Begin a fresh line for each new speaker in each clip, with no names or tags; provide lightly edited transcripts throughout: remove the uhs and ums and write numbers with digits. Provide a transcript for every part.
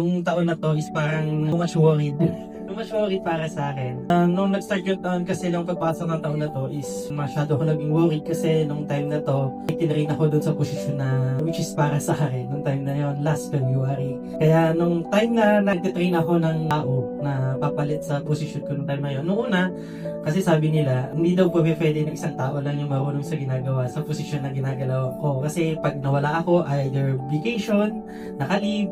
Yung taon na to is parang much worried. Much worried para sa akin. Nung nag-start yung taon kasi nung pagpasok ng taon na to is masyado ako naging worried kasi nung time na to, tinrain ako dun sa posisyon na which is para sa akin. Nung time na yon last February. Kaya nung time na nag-train ako ng tao na papalit sa posisyon ko nung time na yon, nung una, kasi sabi nila, hindi daw po pwede ng isang tao lang yung marunong sa ginagawa sa posisyon na ginagalaw ko. Kasi pag nawala ako, either vacation, naka-leave,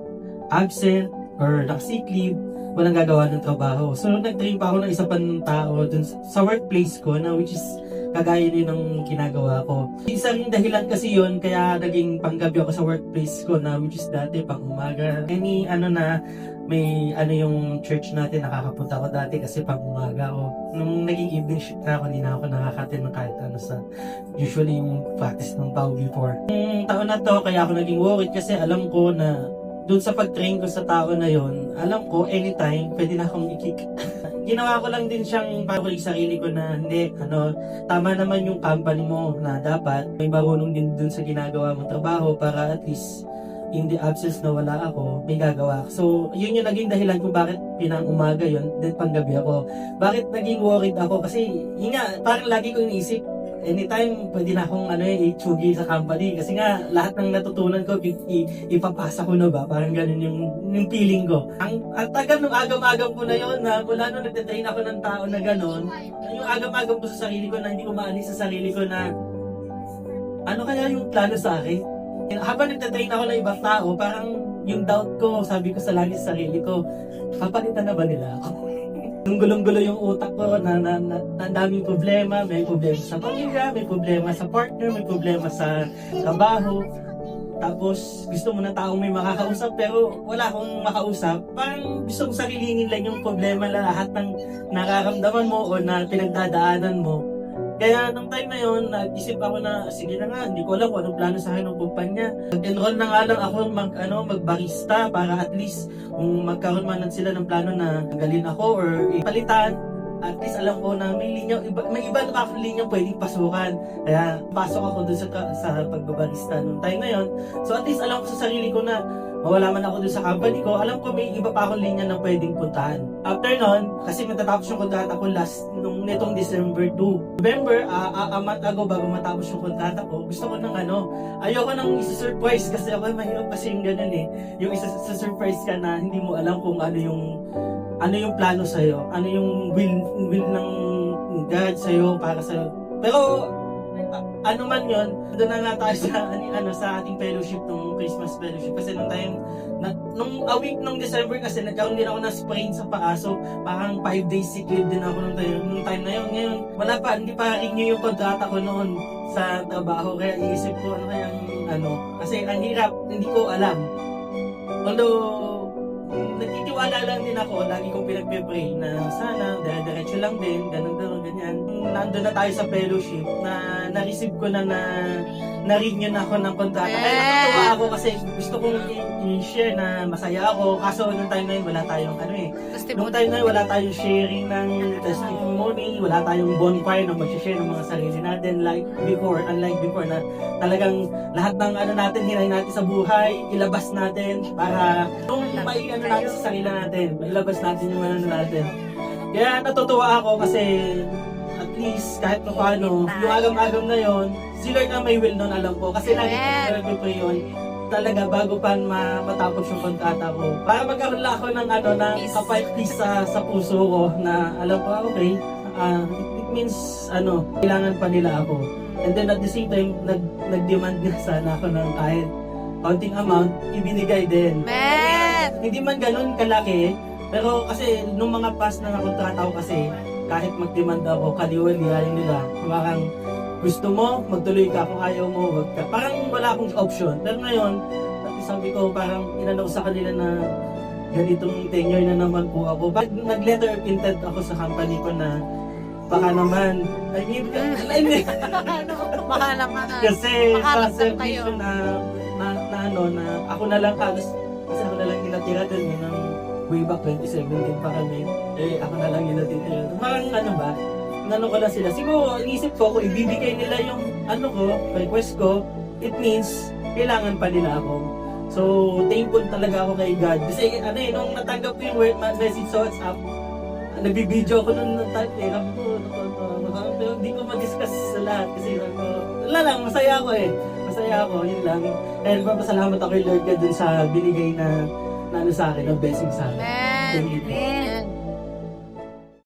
absent, or naka-sick leave, walang gagawa ng trabaho. So, nag-train pa ako ng isa pang tao dun sa workplace ko na which is kagaya din ng ginagawa ko. Isa ring dahilan kasi yon kaya naging panggabi ako sa workplace ko na which is dati pang umaga. May yung church natin nakakapunta ako dati kasi pang umaga ako. Nung naging evening shift na ako, hindi na ako nakakatin ng kahit ano sa usually yung practice ng tao before. Yung taon na to, kaya ako naging worried kasi alam ko na doon sa pag-train ko sa tao na yon, alam ko anytime pwede na akong i-kick. Ginawa ko lang din siyang para sa sarili ko na hindi, tama naman yung company mo na dapat may marunong din dun sa ginagawa mong trabaho para at least in the absence na wala ako, may gagawa. So, yun yung naging dahilan kung bakit pinang-umaga yun, then panggabi ako. Bakit naging worried ako? Kasi, yun nga, parang lagi ko iniisip, anytime pwede na akong i-chugi sa company kasi nga lahat ng natutunan ko ipapasa ko na ba, parang ganun yung feeling ko. Ang tagal ng agam-agam ko na yon na mula nung nagtitrain ako ng tao na ganun, yung agam-agam ko sa sarili ko na hindi ko maalis sa sarili ko na ano kaya yung plano sa akin. Habang nagtitrain ako ng ibang tao, parang yung doubt ko, sabi ko sa lagi sa sarili ko, papalitan na ba nila ako? Nung gulong-gulo yung utak ko na daming problema, may problema sa pamilya, may problema sa partner, may problema sa trabaho. Tapos gusto mo na taong may makakausap pero wala akong makausap. Parang gusto kong sarilingin lang yung problema na lahat ng nararamdaman mo o na pinagdadaanan mo. Kaya nung time na yun, nag-isip ako na, sige na nga, hindi ko alam kung anong plano sa akin ng kumpanya. Nag-enroll na nga lang ako magbarista para at least kung magkaroon man sila ng plano na tanggalin ako or ipalitan, at least alam ko na may iba na akong linya pwedeng pasukan. Kaya pasok ako dun sa pagbabarista nung time na yun. So at least alam ko sa sarili ko na mawala man ako dun sa company ko, alam ko may iba pa akong linya na pwedeng puntahan. After nun, kasi matatapos yung kontrata ko last nitong December 2. November, a month ago bago matapos yung kontrata ko, gusto ko ng ayoko nang isa-surprise kasi ako mahirap kasi yung ganun yung isa-surprise ka na hindi mo alam kung ano yung plano sa'yo, ano yung will ng God sa'yo, para sa'yo. Pero ano man yun, doon na nga tayo sa ating fellowship, nung Christmas fellowship. Kasi nung a week nung December kasi nagkaroon din ako ng sprain sa paa. So parang 5 days sick leave din ako nung time na yun. Ngayon, hindi pa renew yung kontrata ko noon sa trabaho. Kaya iisip ko kasi ang hirap, hindi ko alam. Although, nagtitiwala lang din ako, lagi kong pinagpe-pray na sana, dire-diretso lang din, ganyan. Nandun na tayo sa fellowship, na na-receive ko na na-renew na ako ng kontrata. Kaya natutuwa ako kasi gusto kong i-share na masaya ako. Kaso nung time na yun, wala tayong nung time na yun, wala tayong sharing ng testimony, wala tayong bonfire na mag-share ng mga sarili natin unlike before na talagang lahat ng natin, hinay natin sa buhay, ilabas natin para kung natin sa sarili natin, ilabas natin yung natin. Kaya natutuwa ako kasi at least kahit pa paano, yung agam-agam na yon, si Lord ang may will nun, alam ko. Kasi lagi ko nag-pray yun, talaga bago pa matapos yung kontrata ko. Para magkaroon lang ako ng kapay peace sa puso ko na alam ko, okay, it means kailangan pa nila ako. And then at the same time, nag-demand nga sana ako ng kahit counting amount, ibinigay din. Hindi man ganun kalaki, pero kasi nung mga past na nakontrata ko kasi, kahit mag-demand ako, kaliwalihain nila. Parang gusto mo, magtuloy ka, kung ayaw mo, wag ka. Parang wala akong option. Pero ngayon, sabi ko, parang inanaw sa kanila na ganitong tenure na naman po ako. Nag-letter of intent ako sa company ko na baka naman,
baka naman.
Kasi sa service na ako na lang kasi ako na lang inatira dun ng way back 2017 pa kami. Ako na lang inatira. Parang ko na sila. Siguro, inisip ko, kung ibibigay nila yung request ko, it means, kailangan pa nila ako. So, thankful talaga ako kay God. Kasi ano eh, nung natanggap ko yung message sa WhatsApp, nagbibideo ako nun ng time eh. Sabi ko, pero hindi ko ma-discuss sa lahat kasi sabi ko, wala lang, masaya ako eh. Masaya ako, yun lang. Kaya nagpapasalamat ako kay Lord God dun sa binigay na ano sa akin, na blessing sa akin.
Amen.
Thank you.
Amen.